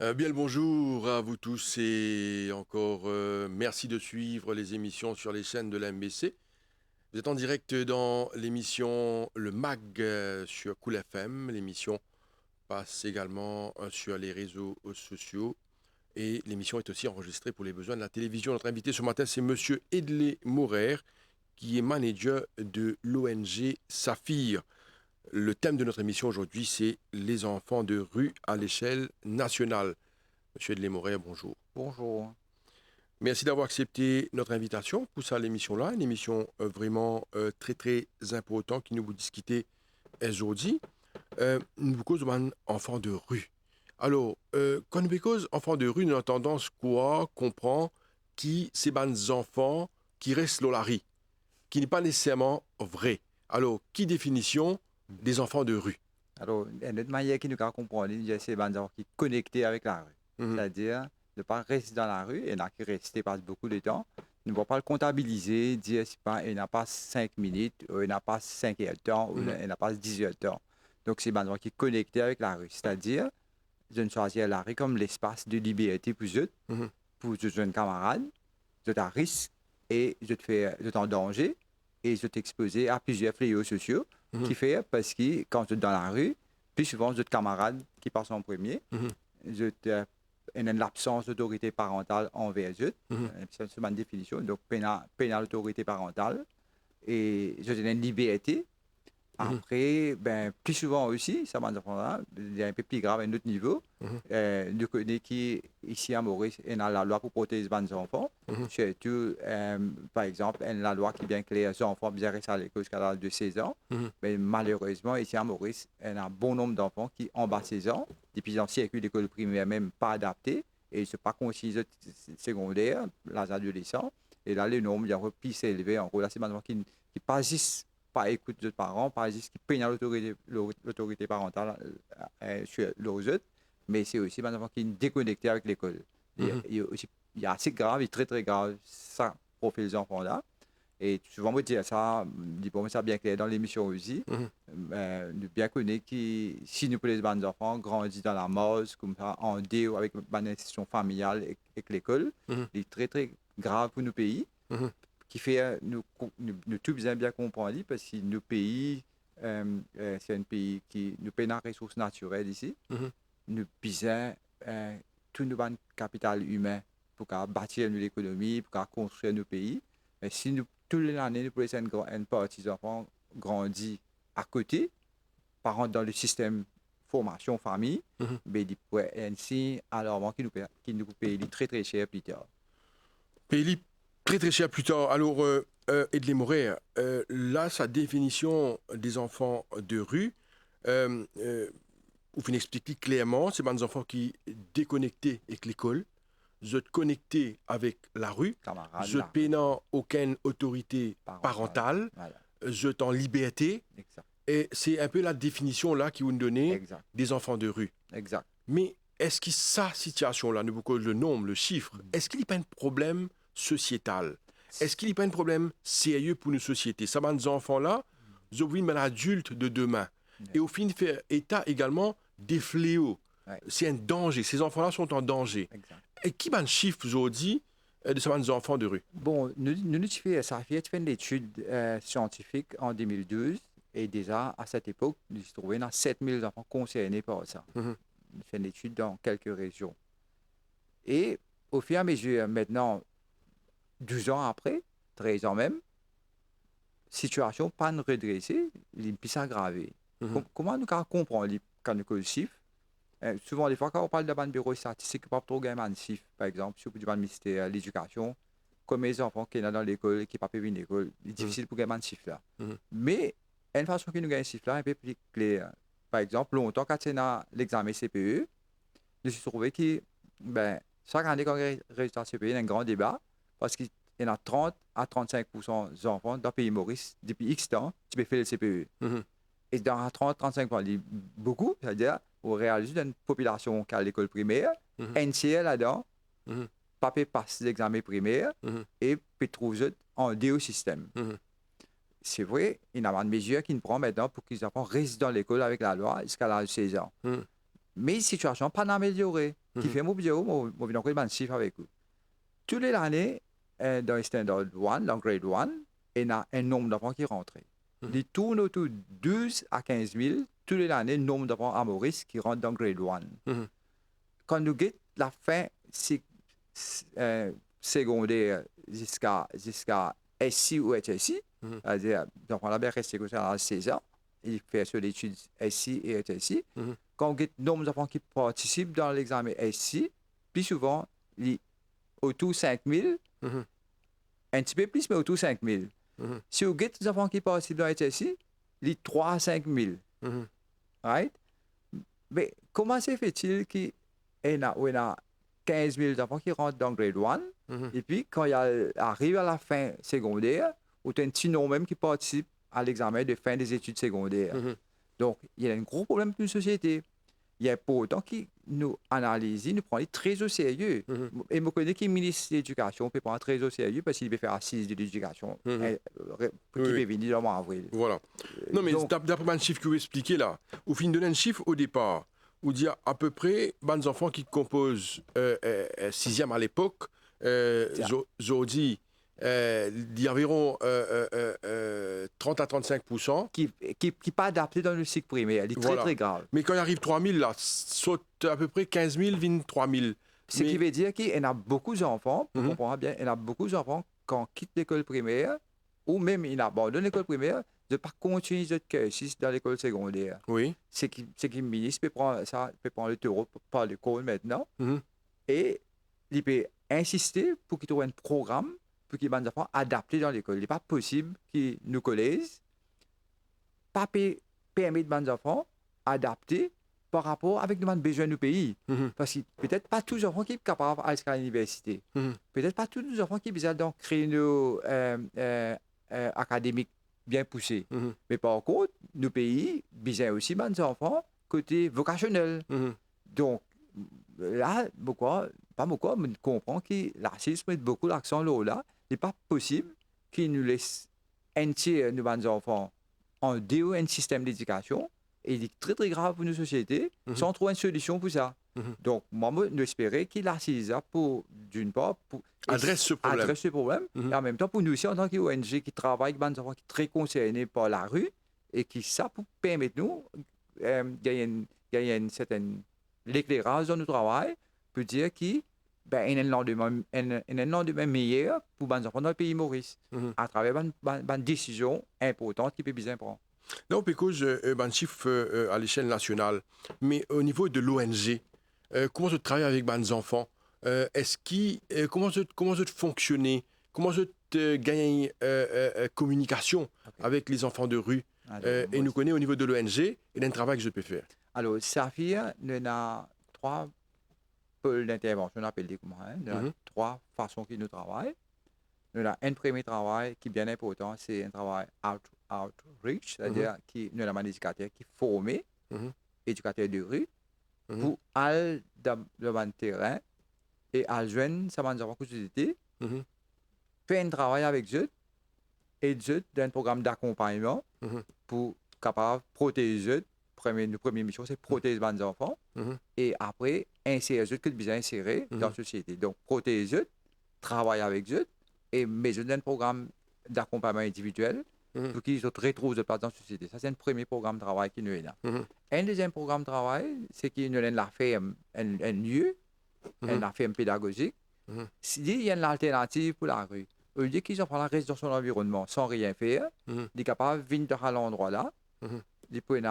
Bien le bonjour à vous tous et encore merci de suivre les émissions sur les chaînes de la MBC. Vous êtes en direct dans l'émission Le Mag sur Cool FM. L'émission passe également sur les réseaux sociaux et l'émission est aussi enregistrée pour les besoins de la télévision. Notre invité ce matin, c'est Monsieur Edley Maurer, qui est manager de l'ONG Saphir. Le thème de notre émission aujourd'hui, c'est les enfants de rue à l'échelle nationale. Monsieur Edley Maurer, bonjour. Bonjour. Merci d'avoir accepté notre invitation pour ça, l'émission-là, une émission vraiment très, très importante qui nous vous discuter aujourd'hui. Nous cause d'un enfant de rue. Alors, quand nous cause enfant de rue, nous avons tendance quoi comprend qui c'est des enfants qui restent dans la rue, qui n'est pas nécessairement vrai. Alors, qui définition des enfants de rue? Alors, une autre manière qui nous a comprendre, c'est des gens qui sont connectés avec la rue. Mhm, C'est-à-dire, ne pas rester dans la rue, et n'a qui restent passe beaucoup de temps, ne va pas le comptabiliser, dire c'est pas, il n'a pas 5 minutes, ou il n'a pas 5 heures de temps, ou mhm, il n'a pas 10 heures de temps. Donc, c'est des gens qui sont connectés avec la rue. C'est-à-dire, je ne choisir la rue comme l'espace de liberté mhm, pour eux jeunes camarades, je à risque, et je te fais, je en danger, et je t'exposer à plusieurs fléaux sociaux mhm, qui fait parce que quand tu es dans la rue, plus souvent, je te camarades qui passent en premier, mhm, je te, il y a une absence d'autorité parentale envers eux, mhm, c'est ma définition, donc pénal autorité parentale, et je te donne une liberté. mhm, Après, ben, plus souvent aussi, ça m'a là, il y a un peu plus grave à un autre niveau. mhm, Nous connaissons qui, ici à Maurice, on a la loi pour protéger les enfants. mhm, Surtout, par exemple, on a la loi qui bien que les enfants bien restent à l'école jusqu'à l'âge de 16 ans. mhm, Mais malheureusement, ici à Maurice, on a un bon nombre d'enfants qui ont bas 16 ans, depuis un circuit d'école primaire même pas adapté, et ils ne sont pas concis secondaire, l'âge adolescent. Et là, le nombre, il y a un plus élevé. En gros, là, c'est des enfants qui passent pas écoute de parents, par exemple, qui peignent l'autorité parentale sur leurs autres, mais c'est aussi des enfants qui sont déconnectés avec l'école. mhm, Il y a assez grave et très très grave ça pour les enfants là. Et souvent, moi, dire ça, dis pour moi, ça bien clair dans l'émission aussi. mhm. Nous bien connaître que si nous, pour les enfants, grandissent dans la mose, comme ça, en déo avec l'institution familiale et l'école, Mhm, c'est très très grave pour nos pays mhm, qui fait nous tous bien comprendre parce que nos pays, c'est un pays qui nous paye nos ressources naturelles ici. mhm. Nous besoin tout nos capital humain pour bâtir l'économie, pour construire nos pays. Mais si nous, toute l'année, nous pouvons une partie des enfants grandit à côté, par exemple dans le système formation famille, Mhm. mais ils pourraient ainsi, alors qui nous paye très très cher plus tard. Pays très très cher plus tard. Alors, Edley Moret, là, sa définition des enfants de rue, vous finissez expliquer clairement, c'est des enfants qui déconnectés avec l'école, vous êtes connectés avec la rue, Camarades, vous êtes la rue, payant aucune autorité parental, parentale, voilà. vous êtes en liberté, Exact, et c'est un peu la définition là qui vous donnez exact, des enfants de rue. exact. Mais est-ce que sa situation-là, nous cause le nombre, le chiffre, est-ce qu'il n'y a pas un problème sociétal? Est-ce qu'il n'y a pas un problème sérieux pour nos sociétés? Ça va, nos enfants-là, ils ont un adulte de demain. Et Ouais, au fin, fait état également des fléaux. ouais, C'est un danger. Ces enfants-là sont en danger. exact. Et qui va le chiffre aujourd'hui de ces nos enfants de rue? Bon, ça fait une étude scientifique en 2012 et déjà à cette époque, nous avons trouvé 7000 enfants concernés par ça. Mhm, Nous avons fait une étude dans quelques régions. Et au fur et à mesure, maintenant, 12 ans après, 13 ans même, situation pas redressée, il peut s'aggraver. mhm, Comment nous comprendre quand nous le chiffre? Souvent, des fois, quand on parle d'un bureau statistique, pas trop gain chiffre, par exemple, sur le ministère de l'Éducation, comme les enfants qui sont dans l'école, qui ne peuvent pas venir à l'école, c'est mhm, difficile pour gagner un chiffre là. mhm, Mais, une façon que nous gagnons un chiffre là, un peu plus clair. Par exemple, longtemps, quand c'est dans l'examen CPE, je suis trouvé que, ben, chaque année, quand on a un résultat CPE, il y a un grand débat, parce qu'il y en a 30 à 35% des enfants dans le pays Maurice, depuis X temps, qui peuvent faire le CPE. mhm, Et dans 30-35%, beaucoup, c'est-à-dire, on réalise une population qui a l'école primaire, mhm, un tiers là-dedans, mhm, pas peut passer l'examen primaire mhm, et peut trouver en déo système. mhm, C'est vrai, il y a une mesure qui nous prend maintenant pour que les enfants restent dans l'école avec la loi jusqu'à l'âge de 16 ans. mhm, Mais la situation n'est pas améliorée. qui fait mon bureau, mon viens encore un chiffre avec eux. Toutes les années, dans le standard 1, dans le grade 1, il y a un nombre d'enfants qui rentrent. Ils tournent autour de 12 à 15 000 toutes les années, nombre d'enfants à Maurice qui rentrent dans le grade 1. Quand nous guettons la fin secondaire jusqu'à SI ou HSI, c'est-à-dire l'enfant là, resté à 16 ans, il fait sur l'étude SI et HSI. Quand on guette le nombre d'enfants qui participent dans l'examen SI, plus souvent, il autour de 5 000, un petit peu plus, mais autour de 5 000. Si on guette les enfants qui participent dans HSI, il y a 3 à 5 000. Right? Mais comment se fait-il qu'il y a 15 000 enfants qui rentrent dans le grade 1, et puis quand il arrive à la fin secondaire, il y a un petit nombre même qui participe à l'examen de fin des études secondaires. Donc, il y a un gros problème pour une société. Il y a pour autant qui nous analyse, nous prend très au sérieux. Et je connais que le ministre de l'Éducation peut prendre très au sérieux parce qu'il veut faire assise de l'éducation qui peut venir dans le mois d'avril. Voilà. Non, mais d'après un chiffre que vous expliquez là, vous finissez de donner un chiffre au départ, vous dire à peu près, les enfants qui composent 6e à l'époque, aujourd'hui, il y a environ 30 à 35%. Qui n'est pas adapté dans le cycle primaire. Il est très, très grave. Mais quand il arrive 3 000, là, saute à peu près 15 000, 23 000. Ce qui veut dire qu'il y a beaucoup d'enfants, pour comprendre bien, il y a beaucoup d'enfants quand ils quittent l'école primaire, ou même ils abandonnent l'école primaire, de ne pas continuer de cursus dans l'école secondaire. Oui. C'est que le ministre peut prendre le taureau par le col maintenant, et il peut insister pour qu'il trouve un programme pour qu'ils les enfants adaptés dans l'école. Il n'est pas possible que nos collèges pas permettent aux enfants adaptés par rapport avec nos besoins du pays. Parce que peut-être pas tous les enfants qui sont capables d'aller à l'université. Peut-être pas tous les enfants qui ont besoin d'un créneau académique bien poussé. Mais par contre, nos pays ont besoin aussi des enfants côté vocationnel. Donc, là, mais comprend que l'arcisme met beaucoup l'accent là. Il n'est pas possible qu'ils nous laissent entier nos enfants en dehors d'un système d'éducation. Et il est très, très grave pour nos sociétés sans trouver une solution pour ça. Donc, moi, j'espérais qu'il assise pour, d'une part, pour adresse ce problème. Et en même temps, pour nous aussi, en tant qu'ONG qui travaille avec des enfants qui sont très concernés par la rue et qui, ça, pour permettre nous gagner une certaine l'éclairage dans notre travail, peut dire qu'il y a un lendemain meilleur pour les enfants dans le pays Maurice, à travers une décision importante qui peut bien prendre. Non, parce que un chiffre à l'échelle nationale, mais au niveau de l'ONG, comment tu travailles avec les enfants? Comment tu fonctionnes? Comment tu gagnes communication avec les enfants de rue? Et nous connaissons au niveau de l'ONG et d'un travail que je peux faire. Alors, Saphir, nous avons 3 pôles d'intervention, on appelle des comment, nous avons 3 façons que nous travaillons. Nous avons un premier travail qui est bien important, c'est un travail outreach, c'est-à-dire que nous avons des éducateurs qui forment, éducateurs de rue, pour aller dans le terrain et aller joindre ces enfants de société, faire un travail avec eux, et eux dans un programme d'accompagnement pour capable protéger eux. Notre première mission, c'est protéger les enfants et après, insérer eux que bien insérer dans la société. Donc, protéger eux, travailler avec eux et mettre dans un programme d'accompagnement individuel pour qu'ils se retrouvent dans la société. Ça, c'est un premier programme de travail qui nous est là. Un deuxième programme de travail, c'est qu'il nous a la ferme, un lieu, une ferme pédagogique. S'il y a une alternative pour la rue, au lieu qu'ils restent dans son environnement sans rien faire, ils sont capables de venir à l'endroit là, ils peuvent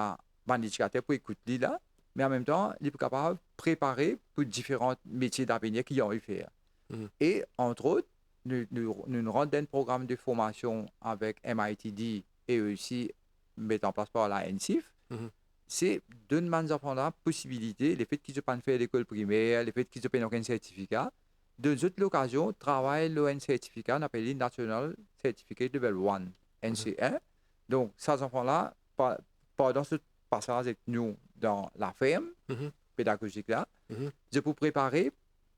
un éducateur pour écouter là, mais en même temps, ils sont capables de préparer pour différents métiers d'avenir qu'ils ont eu faire. Et entre autres, nous rentrons dans un programme de formation avec MITD et aussi mis en place par la NCIF. C'est donner aux enfants la possibilité, le fait qu'ils ne peuvent pas faire l'école primaire, le fait qu'ils ne peuvent pas faire un certificat, de l'occasion, travailler le certificat, on appelle National Certificate Level 1, NC1. Donc, ces enfants-là, pendant ce passage avec nous dans la ferme pédagogique là, je peux préparer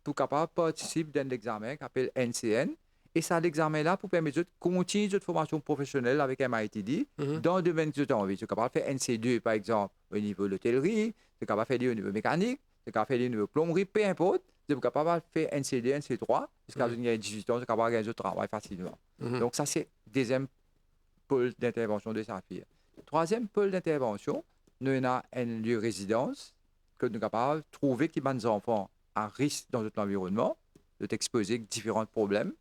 pour capable participer dans l'examen qu'on appelle NCN. Et ça, l'examen-là, pour permettre de continuer cette formation professionnelle avec MITD dans le domaine que tu as envie. Tu es capable de faire NC2, par exemple, au niveau de l'hôtellerie, tu es capable de faire au niveau mécanique, tu c'est qu'à faire des nouvelles plomberies, peu importe, vous êtes capable de faire NCD, NC3, jusqu'à vous avez 18 ans, vous êtes capable de gagner du travail facilement. Donc, ça, c'est deuxième pôle d'intervention de Saphir. Troisième pôle d'intervention, nous avons un lieu de résidence que nous sommes capables de trouver qui des enfants à risque dans notre environnement, de t'exposer à différents problèmes.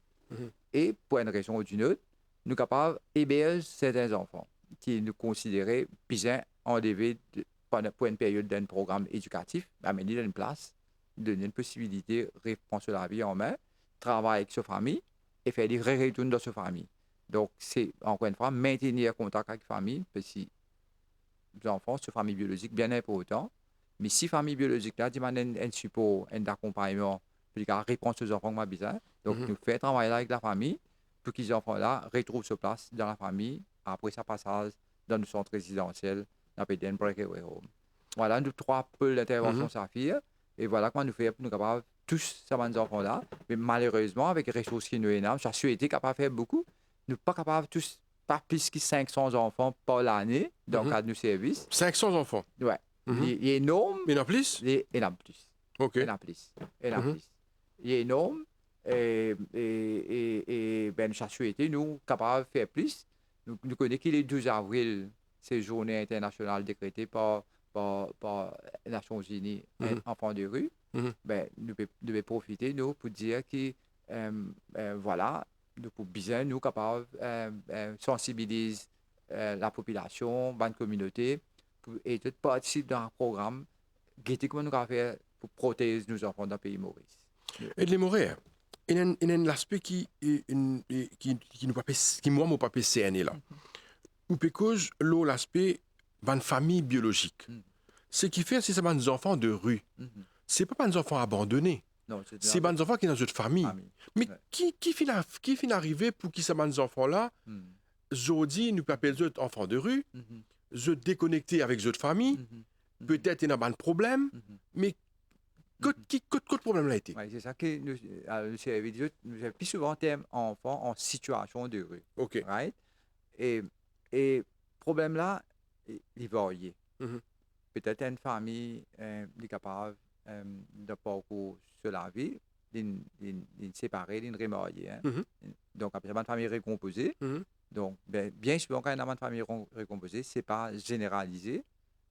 Et pour une raison ou d'une autre, nous sommes capables d'héberger certains enfants qui nous considéraient bien en DV pour une période d'un programme éducatif, amener une place, donner une possibilité de reprendre la vie en main, travailler avec sa famille et faire des retours dans sa famille. Donc, c'est encore une fois maintenir contact avec la famille, parce que les enfants, c'est une famille biologique bien important. Mais si la famille biologique là, demande un support, un accompagnement, puis qu'elle répond aux enfants qui ont besoin, donc nous faisons travailler avec la famille pour que les enfants-là retrouvent sa place dans la famille après sa passage dans le centre résidentiel, dans le breakaway home. Voilà, nous trois pôles d'intervention Saphir. Et voilà comment nous faisons pour nous capables tous ces enfants-là. Mais malheureusement, avec les ressources qui nous énormes, j'ai souhaité capable de faire beaucoup. Nous ne sommes pas capables tous, pas plus que 500 enfants par l'année dans le cadre de nos services. 500 enfants. Ouais. Il est énorme. Il y en a plus? Il y en a plus. OK. Il y en a plus. Il y en a plus. Il est énorme. Et ben, j'ai souhaité, nous, capables de faire plus. Nous connaissons qu'il est 12 avril, c'est journée internationale décrétée par les Nations Unies, enfants de rue. Ben, nous devons profiter, nous, pour dire que, voilà, nous pouvons bien, nous, capables sensibiliser la population, la communauté, et tout participer dans un programme qui comment nous avons fait pour protéger nos enfants dans le pays Maurice. Et les Morais, il y a un aspect qui moi, mon papa CNE là. Ou parce l'aspect d'une famille biologique. Ce qui fait, c'est des enfants de rue. C'est pas des enfants abandonnés. Non, c'est des enfants qui sont dans une famille. Mais qui finit arrivé pour qu'ils soient des enfants-là, aujourd'hui, nous appelons les enfants de rue, je déconnecté avec les famille, peut-être il y a un problème, mais quel problème là été? Oui, c'est ça que nous avons plus souvent terme enfants en situation de rue. OK. Right? Et le problème là, il varie. Peut-être une famille est capable de parcours sur la vie, d'une séparée, d'une remariée. Donc, après, une famille recomposée. Donc, bien souvent, quand il y a une famille recomposée, ce n'est pas généralisé.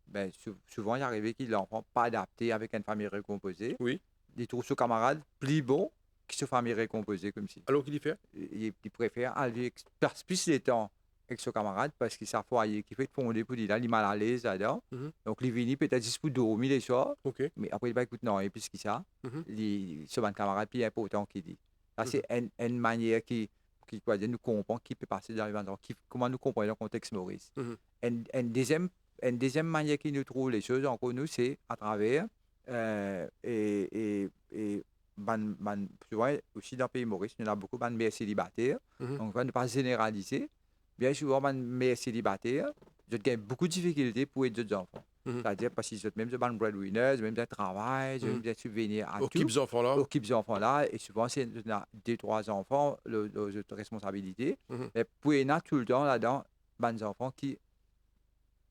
Ben, souvent, il arrive que l'enfant pas adapté avec une famille recomposée. Oui. Il trouve ses camarades plus bons que sa famille recomposée comme si. Alors qu'il y fait? Il préfère aller plus le temps avec ses camarades parce que ça foyer qui fait fonder pour dire là, il est mal à l'aise là-dedans. Donc, il vient peut-être juste pour dormir les soirs. Okay. Mais après, il va écouter non, et plus que ça, ce bon camarade plus important qu'il dit. Ça, c'est une manière qui nous comprend, qui peut passer dans les endroits, comment nous comprenons le contexte Maurice. Une deuxième manière qui nous trouve les choses encore nous, c'est à travers souvent aussi dans le pays Maurice, il y en a beaucoup de mères célibataires. Donc, on ne va pas généraliser. Bien souvent, les mères célibataires, ils ont beaucoup de difficultés pour aider d'autres enfants. C'est-à-dire parce qu'ils ont même des breadwinners, même des travail, ils ont même subvenir à tout. Occupent ces enfants-là. Occupent ces enfants-là. Et souvent, c'est 2-3 enfants, les responsabilités. Mais pour y en a tout le temps là-dedans, des enfants qui,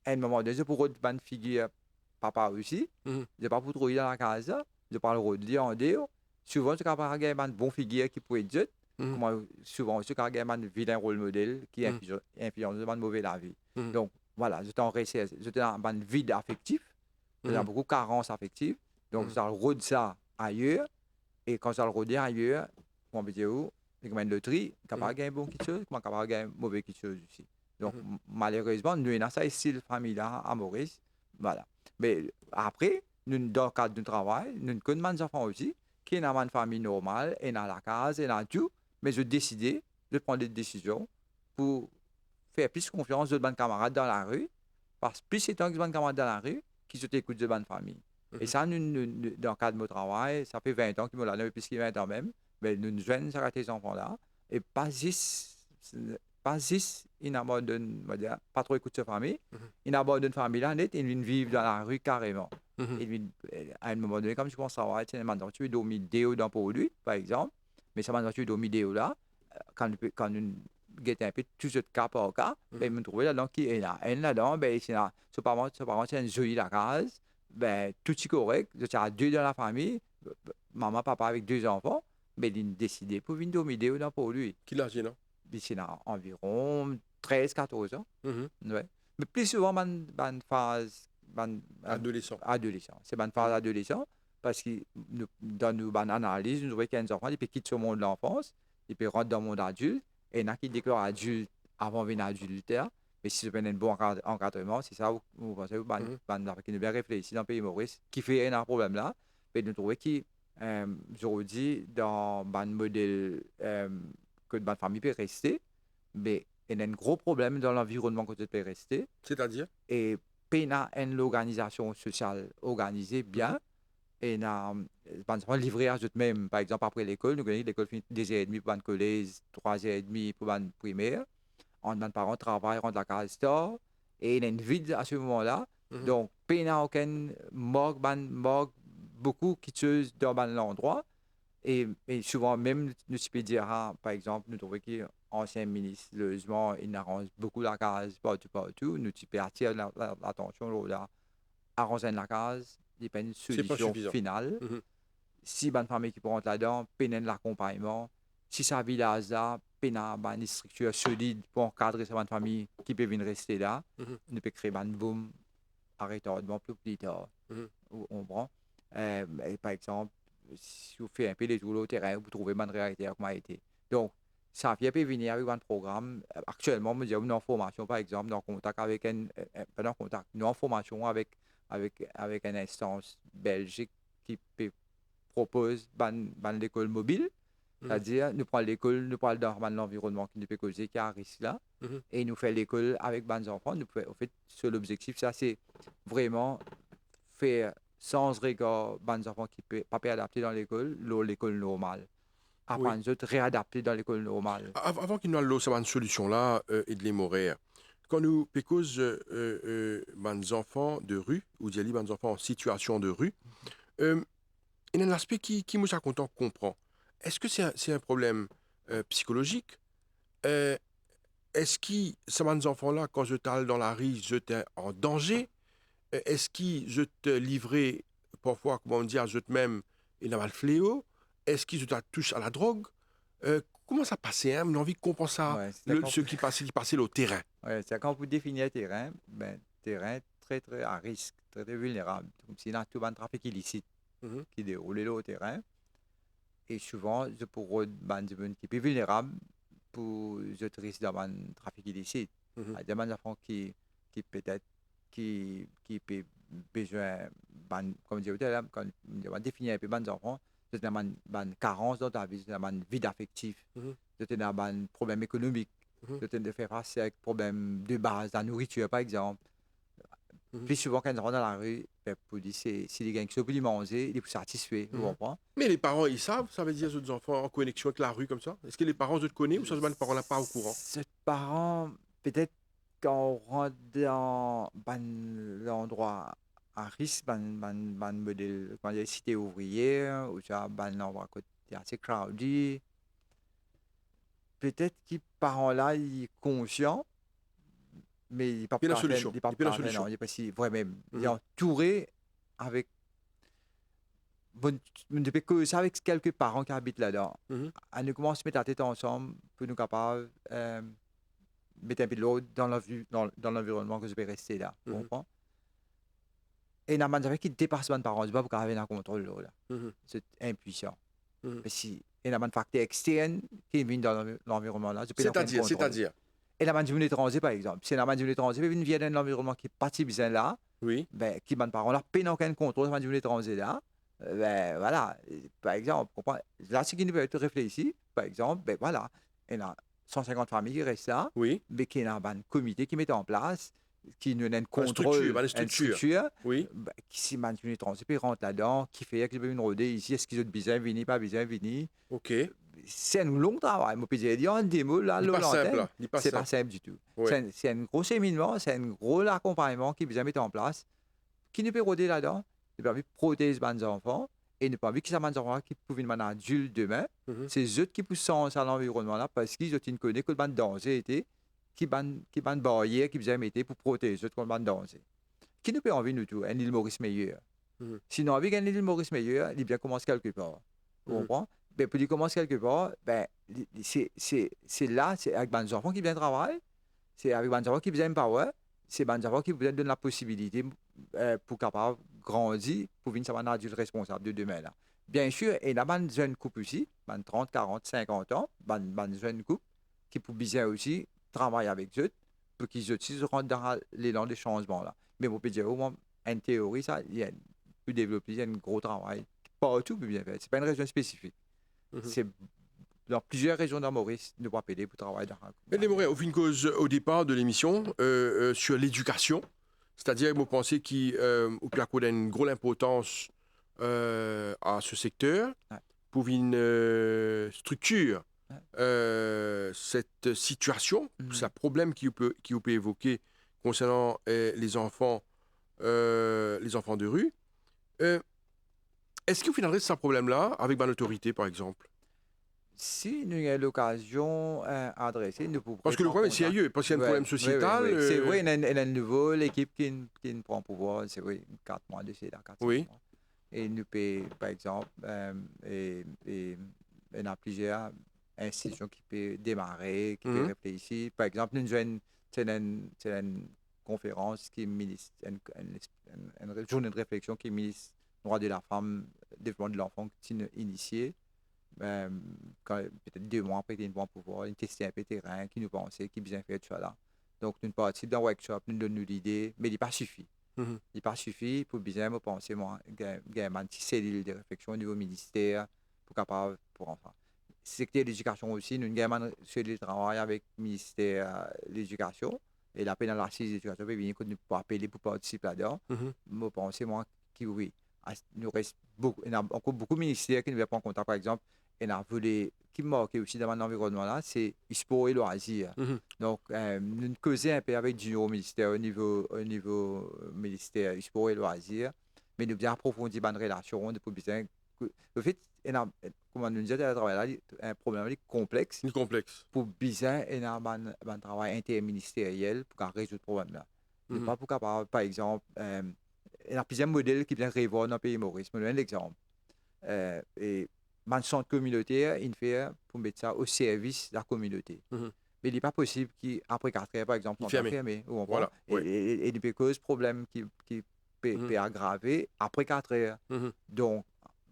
à un moment donné, pour eux, une figure papa aussi, je pas pour trouver dans la case, je parle de dire en dehors. Souvent, c'est quand il y a une bonne figure qui peut être souvent aussi quand il y a un vilain rôle modèle qui influence une mauvaise la vie. Donc, voilà, j'étais en récess, j'étais dans un vide affectif, j'ai beaucoup de carences affectives, donc je rôde ça ailleurs, et quand je le rôde ailleurs, comment peut dire, c'est comme une loterie, capable de gagner bon quelque chose, comment capable de gagner mauvais quelque chose aussi. Donc, malheureusement, nous avons ça ici, la famille-là, à Maurice, voilà. Mais après, nous, dans le cadre du travail, nous connaissons des enfants aussi, qui ont une famille normale, et dans la case, et dans tout, mais je décidé de prendre des décisions pour faire plus confiance aux bonnes camarades dans la rue, parce que plus c'est temps que les bonnes camarades dans la rue, qui se t'écoutent de bonnes familles. Et ça, nous, dans le cadre de mon travail, ça fait 20 ans qu'ils m'ont là, plus que 20 ans même, mais nous jeunes, ça ces enfants-là, et pas juste, ils n'abandonnent, pas trop écouter sa famille, ils n'abandonnent la famille là, net, ils vivent dans la rue carrément. Et à un moment donné, comme je pense à tu veux dormir dehors dans pour lui, par exemple, mais ça m'a tu veux dormir dehors là, quand nous guettons un peu tout ce cas par cas, ben, me trouver là-dedans qui est là. Et là-dedans, ben, c'est pas c'est une jolie la case, ben, tout est correct. Je suis à deux dans la famille, maman, papa avec deux enfants, mais il a décidé pour venir dormir dans pour lui. Qui l'a dit, non? Puis c'est environ 13-14 ans. Mhm. Ouais. Mais plus souvent, ban phase Adolescent. adolescent. C'est ban phase adolescent parce que dans nos analyses, nous voyons qu'il y a des enfants qui quittent ce monde de l'enfance, ils peuvent rentrer dans le monde adulte, et il y en a qui déclarent adulte avant de venir adulte. Mais si vous avez un bon encadrement, c'est ça, vous pensez, qui nous bien réfléchi dans le pays Maurice, qui fait un problème là, mais nous trouvons que, aujourd'hui, dans le modèle que ma famille peut rester, mais il y a un gros problème dans l'environnement que tu peux rester. C'est-à-dire? Et puis, l'organisation sociale organisée bien. Et on a livré à eux-mêmes. Par exemple, après l'école, nous gagnons l'école finit 2h30 pour le collège, 3h30 pour le primaire. Les parents travaillent, rentrent la case tard. Et il y a une vide à ce moment-là. Donc, il n'y a aucun morgue, beaucoup qui tuent dans l'endroit. Et souvent, même, nous peut dire, par exemple, nous trouvons que l'ancien ministre, logement, il arrange beaucoup la case partout. Nous peux attirer l'attention là, arranger la case, il n'y a pas une C'est pas solution suffisant. finale. Mhm. Si une famille qui peut rentrer là-dedans, il y a l'accompagnement. Si ça village là, il y a une structure solide pour encadrer cette famille qui peut venir rester là, Mhm. nous peut créer un boom à retardement plus tard. Mhm. On prend. Par exemple, si vous faites un peu des tours au terrain, vous trouvez une réalité comme a été. Donc, ça vient peut venir avec un programme. Actuellement, nous avons une formation, par exemple, en contact avec pas en contact, nous en formation avec une instance belgique qui propose l'école mobile. C'est-à-dire, nous prenons l'école, nous parlons dans l'environnement qui nous peut causer, qui a un risque là, Mhm. et nous faisons l'école avec les enfants. Nous pouvons, en fait, seul objectif, ça, c'est vraiment faire sans regard les enfants qui ne peuvent pas adapter dans l'école normale. Oui. Après, nous autres, réadapter dans l'école normale. Avant qu'il nous ait cette solution-là et de les quand nous pécose des enfants de rue, ou des enfants en situation de rue, il y a un aspect qui nous a content comprend. Est-ce que c'est un problème psychologique? Euh, Est-ce que ces enfants-là, quand je t'aille dans la rue, je t'ai en danger? Est-ce que je te livrer parfois, comment dire, je te même, il a mal fléau? Est-ce que je te touche à la drogue? Comment ça passait, hein? On a envie de comprendre ça, Ouais, ce qui passait au terrain. ouais, c'est quand vous définissez un terrain, ben, terrain très, très à risque, très, très vulnérable. Comme si dans tout un trafic illicite Mhm. qui déroule là au terrain. Et souvent, c'est pour des gens qui sont vulnérables pour les risques dans un trafic illicite. Mhm. Il y a des enfants qui peut-être qui peuvent besoin, comme je disais, quand on va définir un peu les enfants, c'est une carence dans ta vie, c'est un vide affectif, Mhm. c'est un problème économique, Mhm. c'est de faire face avec problème de base, la nourriture par exemple. Mhm. Puis souvent, quand ils rentrent dans la rue, pour dire, si les gens qui sont pour manger, ils sont satisfaits, vous Mhm. comprenez? Mais les parents, ils savent, ça veut dire aux enfants en connexion avec la rue comme ça? Est-ce que les parents, je te connais ou ça, les parents là pas au courant? Ce parents, peut-être quand on rentre dans l'endroit à risque, modèle, quand il y a une cité ouvrière, ou ça, l'endroit côté assez crowded, peut-être que les parents là, ils sont conscients, mais ils ne Il y a la pas solution. ils pas Il y a la solution. non, il pas si vraiment, ils Mhm. sont entourés avec ne peut que ça avec quelques parents qui habitent là-dedans. Mhm. On nous commence à mettre la tête ensemble pour nous capables mettre un peu de l'ordre dans l'environnement que je vais rester là. Tu Mhm. comprends? Et il y a des gens qui dépassent les parents, c'est pas pour qu'ils aient un contrôle là. Mhm. C'est impuissant. Mhm. Mais si il y a des facteurs externes qui viennent dans l'environnement là, je peux pas contrôle. C'est-à-dire. Et la gens étrangers, par exemple. Si la gens étrangers viennent dans l'environnement qui est pas si bien là, Oui. ben, qui les parents là, peine aucun contrôle, les gens étrangers là. Ben, voilà, par exemple, là, ce qui peut être réfléchi, par exemple, ben voilà, il y a 150 familles qui restent là, Oui. mais qui ont un comité qui met en place, qui nous donne Une contrôle, structure. structure, Oui. ben, qui s'y manipule étranger, puis rentre là-dedans, qui fait qu'ils peuvent rôder ici, est-ce qu'ils ont besoin de venir, pas besoin de venir. OK. Il C'est un long travail. Moi, puis j'ai dit, en démo, là, n'est pas simple, l'antenne, là. Il n'est pas c'est pas simple. simple du tout. Ouais. C'est un gros séminement, c'est un gros accompagnement qui besoin de mettre en place, qui ne peut rôder là-dedans, ne peut pas protéger les enfants, et ne pas envie que ça les enfants qui peuvent devenir adultes demain. Mhm. C'est eux qui poussent à l'environnement là parce qu'ils ont une connaissance que le danger était, qui ban barrière qui besoin mettre pour protéger eux contre le danger. qui nous peut envie nous tout, un île Maurice meilleur. Mhm. Si nous envie qu'un île Maurice meilleur, il bien commence quelque part. Vous Mhm. comprenez? Ben, pour lui commencer quelque part, ben, c'est là, c'est avec des enfants qui viennent travailler, c'est avec des enfants qui viennent power, c'est des enfants qui vous donnent la possibilité pour capable grandir, pour venir savoir un adulte responsable de demain. Là. Bien sûr, il y a des jeunes couples aussi, des 30, 40, 50 ans, des jeunes couples qui pour bien aussi travailler avec eux pour qu'ils aussi rentrent dans l'élan de changement. Là. Mais vous pouvez dire, au moins, en théorie, ça, il y a plus développé, il y a un gros travail partout pour bien faire. Ce n'est pas une région spécifique. Mhm. C'est dans plusieurs régions de Maurice, nous pouvons appeler pour travailler dans Mais les Montréal, au fin de cause, au départ de l'émission, sur l'éducation, c'est-à-dire, vous pensez qu'il y a une grosse importance à ce secteur Ouais. pour une structure Ouais. cette situation, Mhm. ce problème qui peut évoquer concernant les enfants de rue. Est-ce que vous finirez ce problème-là avec une autorité, par exemple? Si nous avons l'occasion d'adresser, nous pourrons Parce que le prendre problème est contact. sérieux, parce qu'il y a un Oui, problème oui, oui, sociétal. oui. C'est vrai, il y a une nouvelle équipe qui prend pouvoir, c'est vrai, 4 mois de c'est là, 4 5 Oui. mois. Et nous payons, par exemple, et il y a plusieurs institutions qui peuvent démarrer, qui peuvent Mhm. réfléchir. Par exemple, nous avons une conférence qui est une journée de réflexion qui est ministre droit de la femme, développement de l'enfant, qui est initiée. Peut-être 2 mois après, ils vont pouvoir tester un peu le terrain, qui nous pensait, qui bien fait tout ça là. Donc, nous participons dans le workshop, nous donnons l'idée, mais il n'est pas suffit. Mhm. Il n'est pas suffit pour bien me penser, moi, il y a une petite cellule de réflexion au niveau ministère pour capable pour enfants. Secteur de l'éducation aussi, nous avons une cellule de travail avec le ministère de l'éducation. Et la peine dans l'assise de l'éducation, nous pouvons appeler pour participer là-dedans. Mhm. Je pense, moi, que oui. Il nous reste beaucoup, il y a encore beaucoup de ministères qui nous prendre en contact, par exemple. Et on voulu, qui me marque aussi dans mon environnement là, c'est sport et loisirs. Mhm. Donc, nous causons un peu avec du ministère au niveau ministère du sport et loisirs, mais nous bien approfondir une relation pour bien. Le fait, comme nous disait, travail là, un problème complexe Ni complexe. pour bien et un travail interministériel pour résoudre le problème là. Ne Mhm. pas pour capable, par exemple, il y a plusieurs modèles qui viennent revoir dans le pays Maurice. Je donne un exemple. Et un centre communautaire, il fait pour mettre ça au service de la communauté. Mhm. Mais il n'est pas possible qu'après 4 heures, par exemple, Il on soit fermé. fermé. Vous comprenez? Voilà. Oui. Et il peut causer problème qui peut Mhm. aggraver après 4 heures. Mhm. Donc,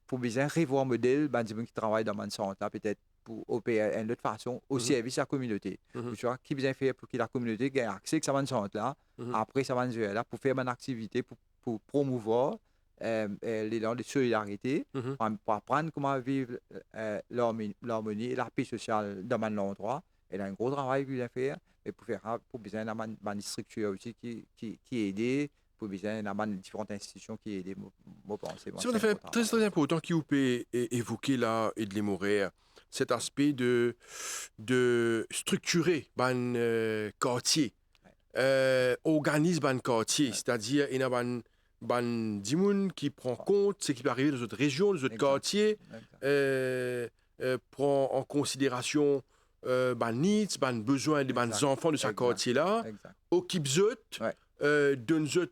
pour bien revoir un modèle, ben, des gens qui travaillent dans un centre, là, peut-être pour opérer d'une autre façon au Mhm. service de la communauté. Mhm. Tu vois, qui bien faire pour que la communauté ait accès à ce centre-là, Mhm. après ça va là, pour faire une activité, pour promouvoir l'élan de solidarité, Mhm. pour apprendre comment vivre l'harmonie et la paix sociale dans un endroit. Il y a un gros travail qu'il a faire, et pour faire pour besoin d'une structure aussi qui aide, pour besoin d'avoir différentes institutions qui aident, moi penser, moi, C'est c'est en un gros fait très, travail. très important qu'il vous peut évoquer là et de les mourir. Cet aspect de structurer un quartier, organise un quartier, Ouais. c'est-à-dire il y a un dimoun qui prend compte ce qui peut arriver dans d'autres régions, dans d'autres Exact. quartiers, Exact. prend en considération needs, besoins des Exact. enfants de ce Exact. quartier-là, Exact. occupe zot, Ouais. donne zot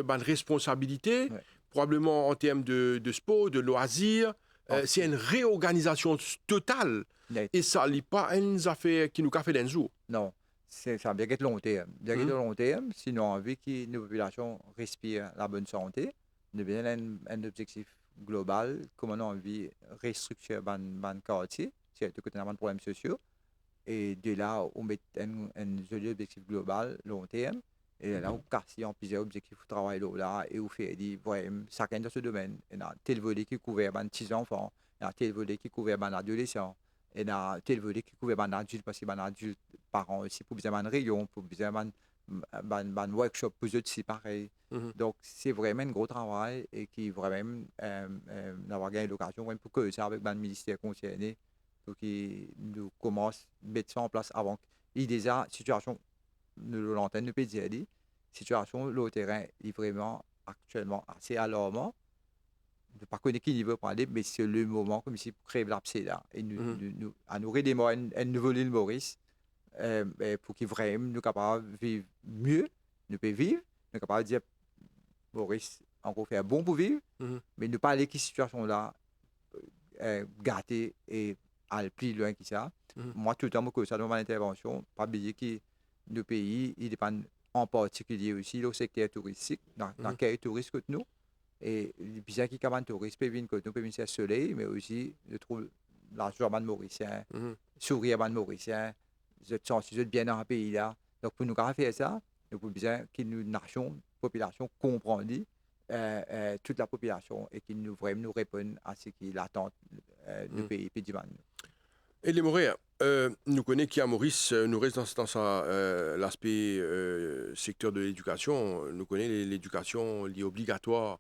responsabilité, Ouais. probablement en termes de sport, de loisirs. C'est une réorganisation totale. Net. Et ça n'est pas une affaire qui nous a fait d'un jour. Non, ça bien être long terme. Bien être Mhm. long terme, sinon on veut que nos populations respirent la bonne santé. Nous avons un objectif global, comment on veut restructurer le quartier, c'est de côté des problèmes sociaux. Et de là, on met un joli objectif global, long terme. Et là, on casse en plusieurs objectifs de travail là, et on fait des vraiment, chacun dans ce domaine. Il y a tel volet qui couvre les petits enfants, il y a tel volet qui couvre les adolescents, il y a tel volet qui couvre les adultes, parce que les adultes, parents aussi, pour besoin de rayon, pour besoin de workshop, pour eux aussi pareil. Mhm. Donc, c'est vraiment un gros travail et qui vraiment d'avoir gagné l'occasion pour que ça avec le ministère concerné pour qu'ils nous commencent à mettre ça en place avant. Il y a déjà situation de l'antenne de PDL, situation le terrain est vraiment actuellement assez alarmant. Je ne sais pas connaître qui veut parler, mais c'est le moment comme si pour créer l'abcès là. Et Mhm. à nous redémarrer un nouveau île Maurice pour qu'il vraiment nous capables de vivre mieux, nous pouvons vivre, nous capables de dire Maurice, encore fait un bon pour vivre, Mhm. mais ne pas aller qui situation là, gâter et aller plus loin que ça. Mhm. Moi, tout le temps, que ça dans mon intervention, pas oublier que nos pays, ils dépendent en particulier aussi au secteur touristique, dans Mhm. quel touristes que nous. Et bien qui comme touristes peuvent venir que nous, peuvent venir sur le soleil, mais aussi, je trouve, l'argent de Mauricien, Mhm. sourire de Mauricien, je sens bien dans le pays là. Donc, pour nous faire ça, il faut bien que nous, nation, population, comprenne toute la population et qu'ils nous vraiment nous répondent à ce qu'il attend du Mhm. pays et du monde. Et les Montréal, nous connaissons qu'à Maurice, nous reste dans l'aspect secteur de l'éducation. Nous connaissons l'éducation liée obligatoire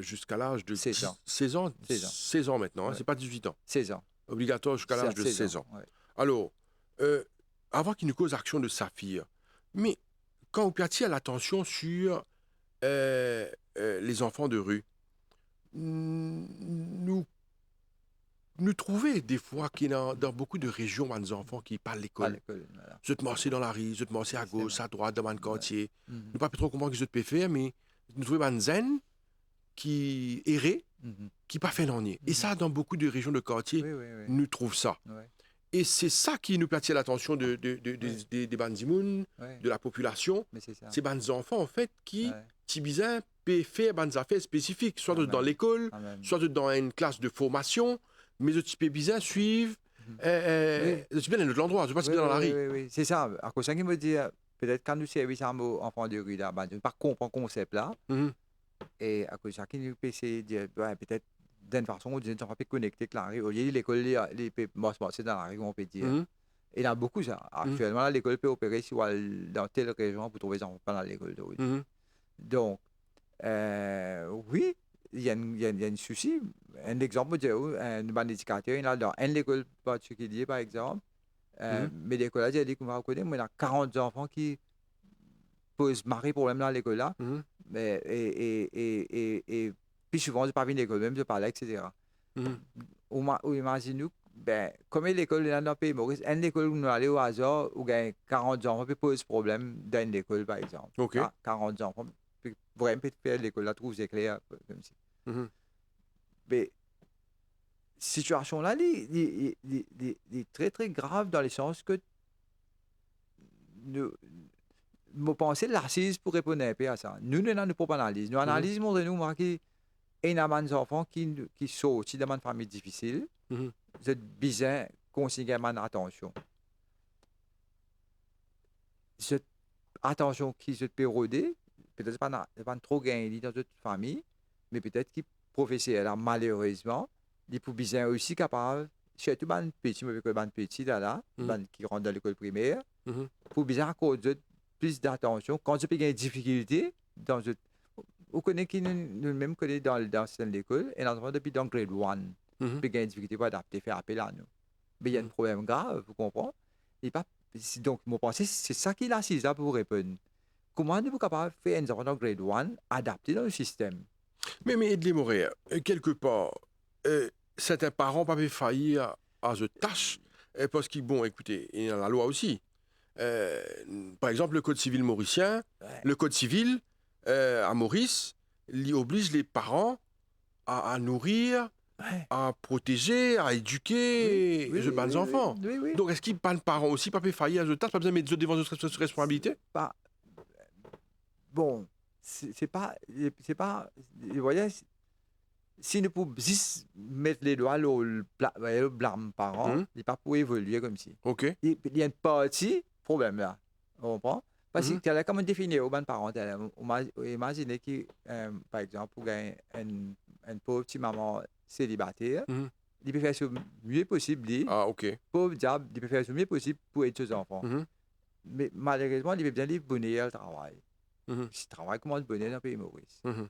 jusqu'à l'âge de 16 ans. 16 ans, 16 ans. 16 ans maintenant, hein, Ouais. c'est pas 18 ans. 16 ans. Obligatoire jusqu'à C'est l'âge à de 16 ans. 16 ans. Ouais. Alors, avant qu'il nous cause action de saphir, mais quand on attire l'attention sur les enfants de rue, nous trouvons des fois qu'il y a dans beaucoup de régions des enfants qui parlent Pas l'école. l'école. Voilà. Je te marcher dans la rue, je te marcher à C'est gauche, vrai. à droite, dans le Ouais. quartier. Mhm. Nous ne pas trop comment que je te peux faire, mais nous trouvons des zen qui erraient, Mhm. qui pas fait l'année. Et ça, dans beaucoup de régions de quartier, Oui, oui, oui. nous trouvons ça. Ouais. Et c'est ça qui nous attire l'attention des bandimouns, Ouais. de la population. Mais c'est ça. C'est des enfants, en fait, qui, Ouais. Tibizin, peuvent faire des affaires spécifiques, soit Amen. dans l'école, Amen. soit dans une classe de formation, mais le type bizarre suivent. Mhm. Le type bien dans l'endroit, je ne sais pas si Oui, bien dans la oui, rue. oui, oui. C'est ça. À cause de ça, il me dit, peut-être quand nous servons ça aux enfants de rue là, ben, je ne pas comprendre le concept là. Mhm. Et à cause de ça, qui nous peut essayer de dire, ouais, peut-être d'une façon ou d'une autre, on peut connecter avec la rue. Au lieu de l'école, les peut se dans la rue, on peut dire. Mhm. Et il y en a beaucoup ça. Mhm. Actuellement, là, l'école peut opérer si dans telle région pour trouver des enfants dans l'école. Mhm. Donc, oui, il y a un souci. Un exemple, un bon éducateur, il a dans une école particulière, par exemple, Mhm. mais l'école là, j'ai dit qu'on va reconnaître, mais il y a 40 enfants qui posent marrer problème dans l'école là. Mhm. Mais, et puis souvent, je pas venir à l'école, même je parlais, etc. Mhm. Ou imagine-nous, ben, comme l'école est dans le pays Maurice, une école où nous allons au hasard, où il y a 40 enfants qui posent problème dans l'école, par exemple. OK. Là, 40 enfants, puis vraiment peut faire l'école, là, trouve c'est clair, comme ça. Mhm. Mais, situation là, elle est très, très grave dans le sens que nous, je pense l'assise pour répondre un peu à ça. Nous n'avons pas d'analyse. Nous analysons, nous, moi, qui et il y a des enfants qui sont aussi dans une famille difficile, Mhm. c'est besoin consigner mon attention. Cette attention qui se peut roder, peut-être pas trop gagner dans cette famille, mais peut-être que professeur là, malheureusement, il peut besoin aussi capable, surtout les petits, mais les petits là, Mhm. qui rentrent dans l'école primaire, Mhm. pour besoin accorder plus d'attention quand tu peux gagner des difficultés dans cette. Vous connaissez qui nous même connaît dans l'école, et l'enfant depuis dans grade 1, Mhm. peut gagner des difficultés pour adapter, faire appel à nous. Mais il y a un Mhm. problème grave, vous comprenez? Et pas, donc, mon pensée, c'est ça qui est l'assise là pour vous répondre. Comment êtes-vous capable de faire un enfant dans grade 1 adapté dans le système? Mais Edley Moret, quelque part, certains parents peuvent faillir à cette tâche, parce qu'ils, bon, écoutez, il y a la loi aussi. Euh, Par exemple, le Code civil mauricien, Ouais. le Code civil à Maurice, il oblige les parents à nourrir, Ouais. à protéger, à éduquer Oui, les oui, oui, enfants. oui, oui. Donc, est-ce qu'ils parlent parents aussi, pas faillir à cette tâche, pas besoin de mettre devant cette responsabilité? Pas, bon, c'est pas, vous voyez, si nous pouvons juste mettre les doigts le blâme parents, Mhm. il n'est pas pour évoluer comme si. OK. Il y a une partie problème là. On comprend? Parce Mhm. que comment définir aux bonnes parents? Imaginez que, par exemple, pour gagner une pauvre petite maman célibataire, Mhm. il peut faire ce mieux possible, Ah, OK. pauvre diable, il peut faire ce mieux possible pour aider ses enfants. Mhm. Mais malheureusement, il peut bien lui bonheur le travail. Mhm. Si le travail commence bonheur dans le pays Maurice. Mhm.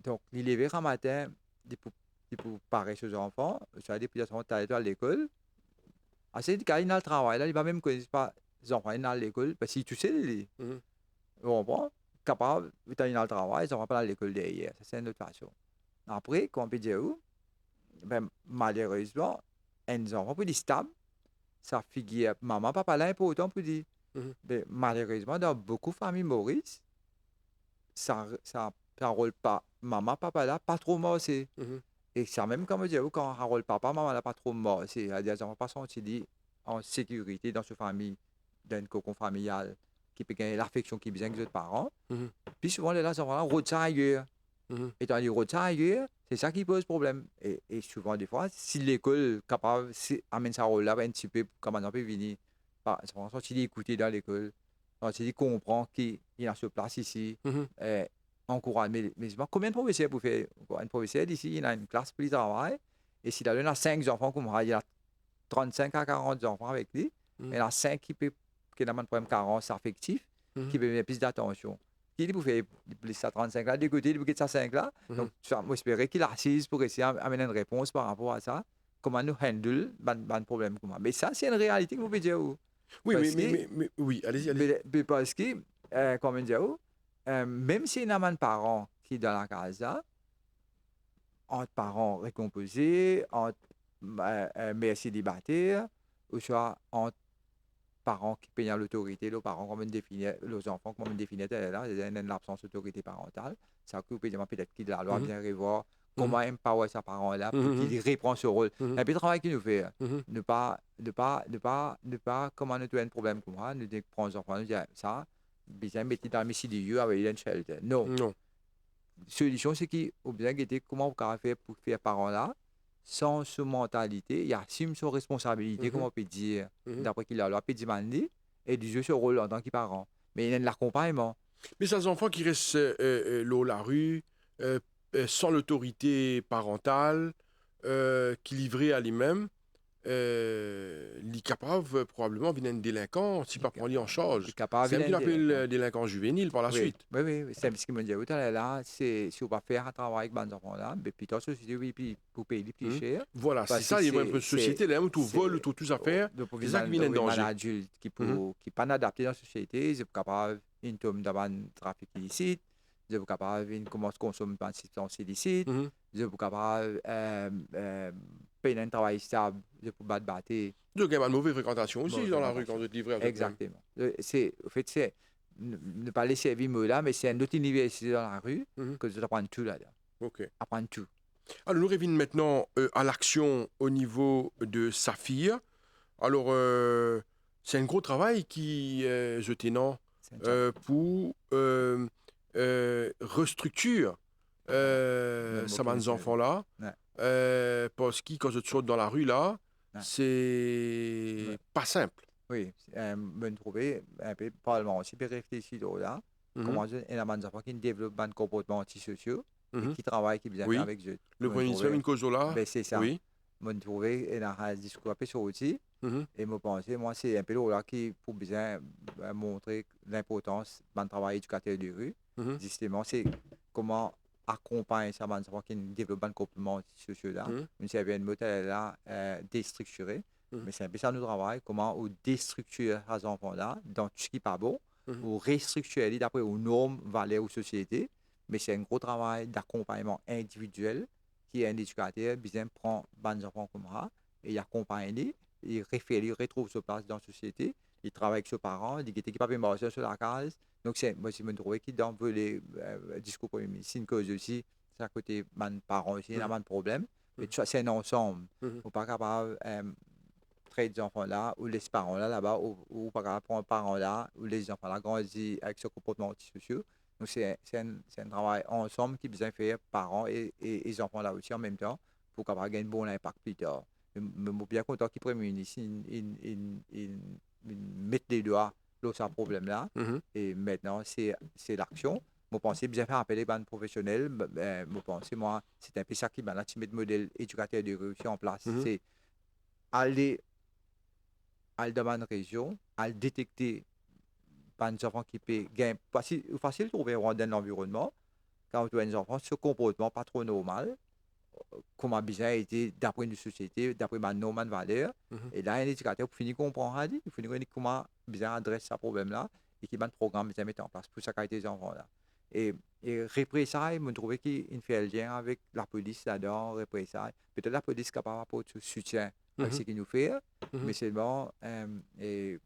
Donc, il lever un matin, il peut parer ses enfants, ça veut dire que son à l'école. Assez quand il a le travail, là, il va même connaître pas les enfants dans l'école, parce que tu sais, Mhm. on comprend, capable, quand il a le travail, ils ne vont pas à l'école derrière. Ça, c'est une autre façon. Après, comme on peut dire, ben, malheureusement, un enfant plus stable, ça figure, maman, papa, là, important pour dire. Mhm. Ben, malheureusement, dans beaucoup de familles Maurice, ça rôle pas. Maman, papa là, pas trop mort, c'est. Mhm. Et ça même comme je dis, quand ça rôle papa, maman là, pas trop mort, c'est. C'est-à-dire, ils ne vont pas sentir en sécurité dans cette famille, dans un cocon familial, qui peut gagner l'affection qui besoin que les autres parents. Mhm. Puis souvent, les enfants là, route ailleurs. Mhm. Et dans les routes ailleurs, c'est ça qui pose problème. Et souvent, des fois, si l'école capable, amène ça rôle là, un petit peu, comment on peut venir, si il écouter dans l'école, si il comprend qu'il a sa place ici, Mhm. encourage. Mais combien de professeurs pour faire un professeur d'ici, il a une classe pour le travail, et s'il a 5 enfants comme moi, il a 35 à 40 enfants avec lui, Mhm. il y en a 5 qui ont un problème carence affectif, Mhm. qui besoin plus d'attention. Qui dit pour faire plus ça 35 là, de côté, il peut ça 5 là. Donc, moi, j'espérais qu'il assise pour essayer d'amener une réponse par rapport à ça. Comment nous handle ban problème comme ça. Mais ça, c'est une réalité que vous pouvez dire. Oui, Parce que, oui, allez-y, allez-y. parce que comment dire, même si il y a un parent qui est dans la case là, entre parents récomposés, entre mères célibataires, ou soit entre parents qui payent l'autorité, les parents comme définir, les enfants comme définir là, il y a une absence d'autorité parentale. Ça peut peut-être que la loi Mhm. vient revoir Mhm. comment empower sa parent là pour Mhm. qu'il reprend ce rôle. Mhm. Et puis le travail qu'il nous fait, Mhm. ne pas comment nous trouver un problème comme ça, nous prendre les enfants, nous dire ça, bien mettre dans le domicile avec une shelter. Non. Non. Solution, c'est qu'il faut bien guetter comment vous pouvez faire pour faire parents là, sans sa mentalité, il assume sa responsabilité, Mhm. comment on peut dire, Mhm. d'après qu'il a la peut demander, et du jeu ce rôle en tant que parent. Mais il y a de l'accompagnement. Mais ces enfants qui restent là, la rue, euh, sans l'autorité parentale, qui livrés à lui-même, les capables probablement viennent délinquants si Il pas prendre lui en est charge. capable C'est un de qu'il appelle délinquant. délinquant juvénile par la Oui, suite. oui, oui, oui, c'est ce qu'il me dit. Là, c'est si on va faire un travail avec les enfants là, mais puis dans la société, oui, puis pour payer plus Mhm. cher, Voilà, c'est parce que ça, il y a une société là où tout vol, c'est, tout toutes affaires, c'est ça qui vient en un danger. adulte Mhm. qui pas adapté dans la société, c'est capable une tombe dans un trafic illicite, c'est capable une commence à consommer une substance illicite, Mhm. c'est capable payer un travail stable, c'est pour battre. Donc il y a une mauvaise fréquentation aussi Mauvaise dans la rue quand fréquentation. vous êtes livré à vous-même. Exactement. En fait, c'est ne pas laisser vivre mot là, mais c'est un autre université dans la rue Mhm. que tu apprends tout là-dedans. Ok. Apprendre tout. Alors nous revenons maintenant à l'action au niveau de Saphir. Alors, c'est un gros travail qui est jeté non C'est un challenge. pour restructure Même mot ces qui me servait. enfants-là. Ouais, Parce que quand je saute dans la rue, là, ouais, ouais. c'est pas simple. Oui, me trouver un peu, probablement aussi, puis réfléchir là. Mhm. Comment dire, il y a des enfants qui développent un comportement antisociaux et Mhm. qui travaillent, qui bien faire Oui. avec eux. Le Me Premier ministre fait trouver, une cause là. ben c'est ça. Oui. Me trouver, il y a un discours un peu sur outil. Mhm. Et me penser, moi, c'est un peu là qui, pour bien montrer l'importance d'un travail éducateur de rue. Mhm. Justement, c'est comment accompagner ça, des enfants qui développent un comportement social là. Mhm. Une certaine modèle là, déstructuré. Mhm. Mais c'est un peu ça notre travail, comment on déstructure ces enfants-là dans tout ce qui n'est pas bon, Mhm. ou restructurer d'après aux normes, valeurs ou sociétés. Mais c'est un gros travail d'accompagnement individuel qui est un éducateur, bien prend des enfants comme ça et accompagne, il réfère, il retrouve sa place dans la société, il travaille avec ses parents, il est capable de marcher sur la case. Donc, moi, je me trouve qu'il dans les discours pour c'est une cause aussi, c'est à côté des parents aussi, il y a un problème. Mais tout ça, c'est un ensemble. Mhm. On n'est pas capable traiter des enfants là, ou les parents là, là-bas, ou pas capable prendre les parents là, ou les enfants là grandissent avec ce comportement antisocial. Donc, c'est un travail ensemble qui besoin de faire parents et les enfants là aussi en même temps pour capable gagner un bon impact plus tard. Je suis bien content qu'ils prennent ici, ils mettent les doigts sur ce problème-là. Mhm. Et maintenant, c'est l'action. Je pense bien faire appeler les professionnels. Je pense, moi, c'est un peu ça qui m'a là, mettre le modèle éducateur de réussir en place. Mhm. C'est aller dans une région, aller détecter les enfants qui peuvent gagner. Facile de trouver dans l'environnement. Quand tu as des enfants, ce comportement pas trop normal, comment bien été d'après une société, d'après ma norme, ma valeur. Mhm. Et là, un éducateur, pour finir comprendre, il faut finir comment bien adresser ce problème-là et qu'il y a un programme bien mettre en place pour sa qualité des enfants-là. Et représailles, je trouvais qu'il fait le lien avec la police là-dedans, représailles. Peut-être la police est capable d'apporter ce soutien avec Mhm. ce qu'il nous fait, Mhm. mais c'est bon, et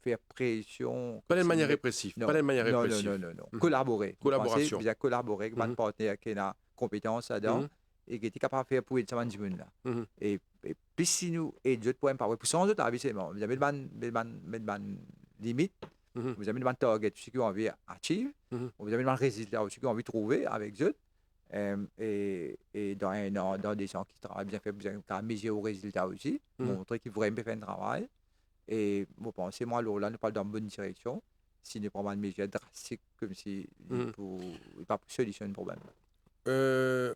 faire pression. Pas de manière répressive. Non, Pas de manière non, répressive. non. Collaborer. Collaboration. Vous avez collaboré avec un partenaire qui a une compétence là-dedans et qui est capable de faire pour aider ce monde là. Et puis si nous aidons pour pas pour sans autre avis, c'est bon. Vous avez une limite, vous avez une target, ceux qui ont envie d'atteindre, vous avez un résultat, ceux qui ont envie de trouver avec eux. Et dans un an, dans des gens qui travaillent bien fait, vous avez mesurer au résultat aussi, montrer qu'ils vraiment faire un travail. Et vous pensez, moi, là, nous parlons dans la bonne direction. Si nous prenons une mesure drastique, comme si pour pas solutionner le problème.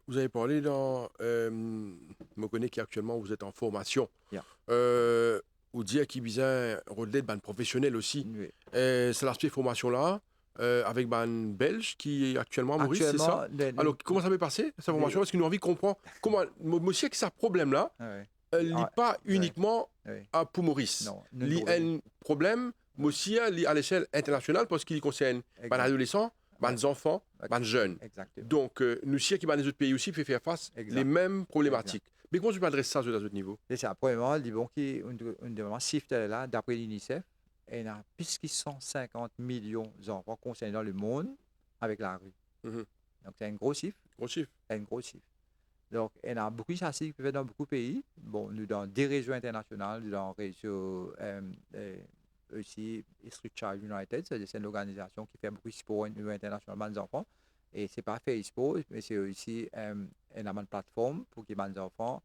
Vous avez parlé dans. Je connais qu'actuellement vous êtes en formation. Yeah. Vous dites qu'il y a un rôle d'aide professionnel aussi. Oui. C'est l'aspect formation là, avec un Belge qui est actuellement à Maurice, c'est ça? Alors, comment ça va passer, cette formation? Parce qu'il nous a envie de comprendre comment. Monsieur, que ce problème-là, n'est pas uniquement pour Maurice. Il y a un problème aussi à l'échelle internationale parce qu'il concerne les adolescents, les enfants, les jeunes. Exactement. Donc, nous savons qu'il y a des autres pays aussi qui font face les mêmes problématiques. Mais comment tu peux adresser ça à d'autres niveaux? C'est ça. Premièrement, on shift là, d'après l'UNICEF, il y a plus de 150 millions d'enfants concernés dans le monde avec la rue. Donc, c'est un gros chiffre. Un gros chiffre. Donc, il y a beaucoup de choses qui peuvent être dans beaucoup de pays. Bon, nous dans des réseaux internationales, dans le réseau aussi Structure United, c'est une organisation qui fait beaucoup de sport au niveau international des enfants. Et ce n'est pas Facebook, mais c'est aussi une plateforme pour que les enfants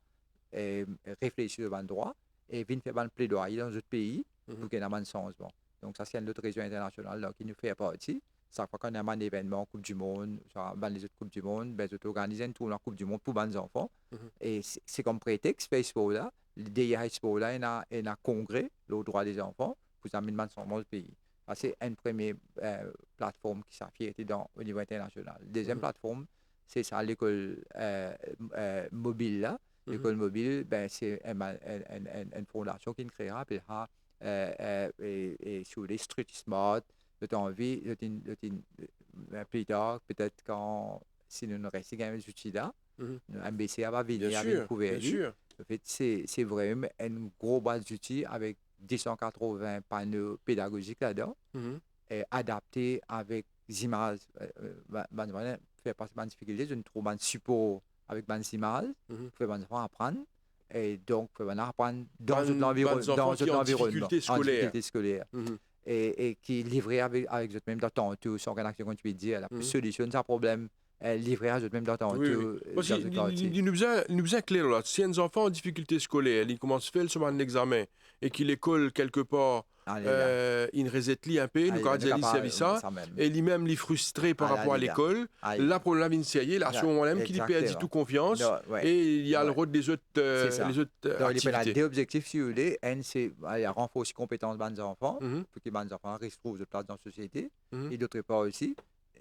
réfléchissent sur le droit et viennent faire un plaidoyer dans d'autres pays pour qu'il y ait un changement. Donc, ça, c'est une autre réseau international qui nous fait partie. Chaque fois qu'on a un événement, Coupe du Monde, les autres Coupes du Monde, ben, ils organisent une tournoi Coupe du Monde pour les enfants. Et c'est comme prétexte, Facebook là, derrière Facebook là, il y a un congrès, le droit des enfants, pour amener les enfants dans le pays. C'est une première plateforme qui s'affiche au niveau international. Deuxième plateforme, c'est ça, l'école mobile là. L'école mobile, ben, c'est une fondation qui créera, puis et sur les street smart, de envie, plus tard, peut-être quand, si nous restons avec ces outils-là, MBC va venir avec une couverture. En fait, c'est vraiment une grosse base d'outils avec 280 panneaux pédagogiques là-dedans, adaptés avec des images. Fait passer de difficultés, je trouve un support avec des images, pour faire les enfants apprendre. Et donc, pour apprendre dans un environnement. En difficulté scolaire. Et qui est livré avec même dans ton tour, son rédaction, comme tu peux dire, la solution de ce problème, livré avec même dans ton tour. Il nous a clair là, si un enfant en difficulté scolaire, il commence à faire un examen et qu'il école quelque part, il résette un peu, nous avons ça, et lui-même il est frustré par rapport à l'école, là pour la vingt-siècle, là, à ce moment-là, qu'il perd tout confiance, et il y a le rôle des autres activités. Il y a deux objectifs, si vous voulez. Un, c'est renforcer les compétences des enfants, pour que les enfants retrouvent de place dans la société, et d'autre part aussi,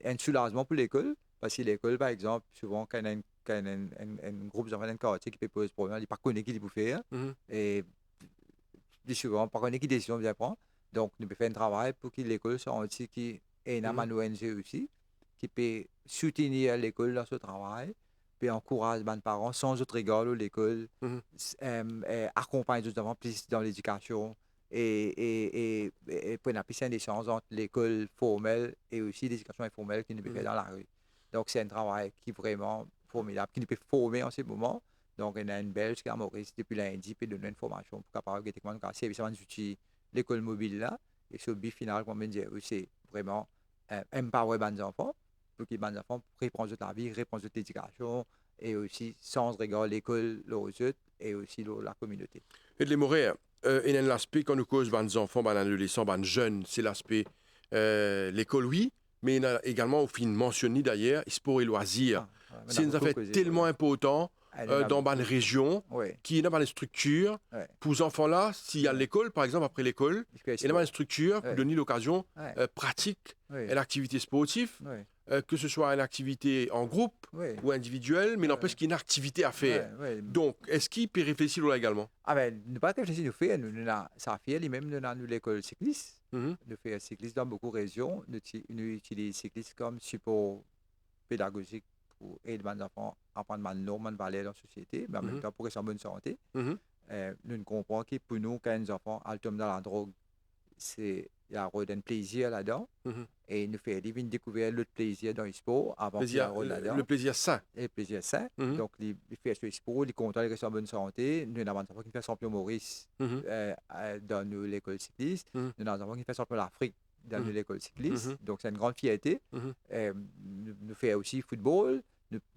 un soulagement pour l'école, parce que l'école, par exemple, souvent, quand il y a un groupe d'enfants dans un quartier qui peut poser problème, il ne connaît pas qui peut faire, et souvent, par contre, qui décision bien prendre. Donc, nous pouvons faire un travail pour que l'école soit aussi qui est une ONG aussi, qui peut soutenir l'école dans ce travail, puis encourager les parents sans autre égard l'école, accompagner les enfants plus dans l'éducation et prendre plus un échange entre l'école formelle et aussi l'éducation informelle qui nous peut faire dans la rue. Donc, c'est un travail qui est vraiment formidable, qui nous peut former en ce moment. Donc, il y a une Belge qui est à Maurice depuis lundi, puis donner une formation pour capable de servir des outils l'école mobile là. Et ce but final, comme on dit, c'est vraiment empower les enfants pour que les enfants reprennent la vie, reprennent l'éducation et aussi sans regard l'école, les autres et aussi la communauté. Et les Morais, il y a un aspect quand nous causons les enfants, les adolescents, les jeunes, c'est l'aspect l'école, oui, mais il y a également, au fin mentionné d'ailleurs, sport et loisirs. C'est une affaire tellement importante. Dans une région qui n'a pas de structure pour les enfants-là, s'il y a l'école, par exemple, après l'école, il y a une structure pour donner l'occasion pratique à l'activité sportive, que ce soit une activité en groupe ou individuelle, mais n'empêche qu'il y a une activité à faire. Donc, est-ce qu'il peut réfléchir là également? Ah ben, ne pas réfléchir, nous fait, ça fait lui-même, nous avons l'école cycliste. Nous faisons cycliste dans beaucoup de régions, nous utilisons cycliste comme support pédagogique pour aider les enfants à apprendre les normes, les valeurs dans la société, mais en même temps pour rester en bonne santé. Nous comprenons que pour nous, quand les enfants tombent dans la drogue, c'est il y a un plaisir là-dedans. Mhm. Et il nous fait découvrir le plaisir dans le sport avant qu'il y ait un rôle là-dedans. Le plaisir sain. Et le plaisir sain. Mhm. Donc, il fait ce sport, il est content, il reste en bonne santé. Nous avons un enfant qui fait champion Maurice Mhm. dans l'école cycliste. Mhm. Nous avons un enfant qui fait champion d'Afrique dans Mhm. l'école cycliste. Mhm. Donc, c'est une grande fierté. Mhm. Nous fait aussi football.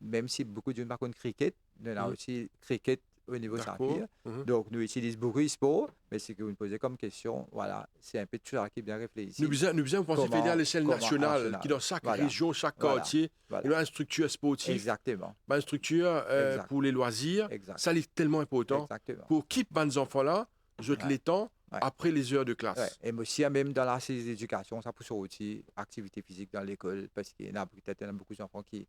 Même si beaucoup de gens par contre cricket, nous avons Mhm. aussi cricket au niveau D'accord. Saint-Pierre. Mhm. Donc, nous utilisons beaucoup de sport, mais ce que vous me posez comme question, voilà, c'est un peu tout ça qui est bien réfléchi. Nous pensons Comment- faire à l'échelle comment nationale, national. qui dans chaque Voilà. région, chaque Voilà. quartier, Voilà. il y a une structure sportive, Exactement. une structure Exact. pour les loisirs. Exact. Ça, c'est tellement important Exactement. pour qui les enfants-là, je Ouais. les temps Ouais. après les heures de classe. Ouais. Et moi aussi, même dans la série d'éducation, ça pousse aussi activité physique dans l'école, parce qu'il y en a peut-être beaucoup d'enfants qui,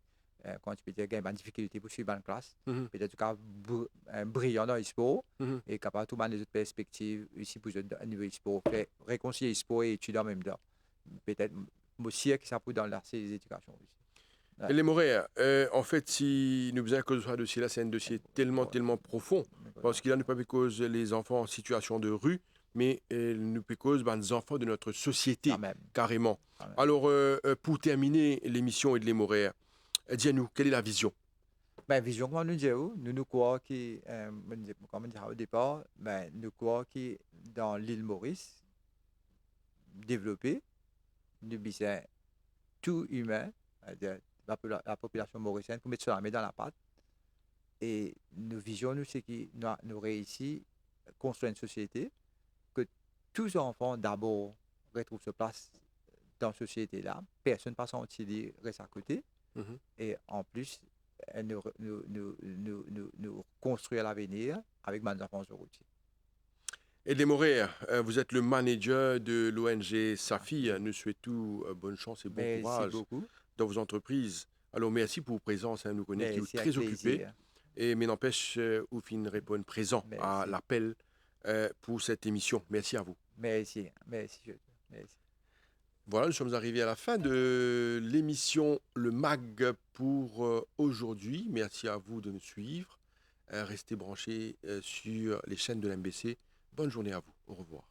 quand tu peux dire, ont des difficultés pour suivre une classe. Mhm. Peut-être cas brillant dans le sport Mhm. et capable de trouver des autres perspectives aussi pour un niveau du sport, faire réconcilier le sport et étudier en même temps. Peut-être moi aussi, que ça peut dans la série d'éducation aussi. Et les Morais, en fait, si nous faisons cause de ce dossier-là, c'est un dossier tellement profond, parce qu'il a ne pas cause les enfants en situation de rue, mais nous peut cause les enfants de notre société, Quand même. carrément. Quand même. Alors, pour terminer l'émission et de les Morais, dis-nous, quelle est la vision? Ben, vision, comme nous disons, nous croyons que, comme on dit au départ, nous croyons que dans l'île Maurice, développée, nous besoin tout humain, c'est-à-dire la population mauricienne, pour mettre la main dans la pâte. Et nos visions, nous, c'est que nous réussissons à construire une société que tous les enfants, d'abord, retrouvent sa place dans la société-là. Personne ne passe en entier reste à côté. Mhm. Et en plus, nous construire l'avenir avec mes enfants sur routier. Et les Morais, vous êtes le manager de l'ONG Safi. Nous souhaitons bonne chance et bon Merci courage beaucoup. dans vos entreprises. Alors, merci pour votre présence. Nous connaissons que vous Merci, êtes avec très occupé. plaisir. Mais n'empêche, vous finissez répondre présent à Merci. l'appel pour cette émission. Merci à vous. Merci. Merci. Merci. Voilà, nous sommes arrivés à la fin de l'émission Le MAG pour aujourd'hui. Merci à vous de nous suivre. Restez branchés sur les chaînes de l'MBC. Bonne journée à vous. Au revoir.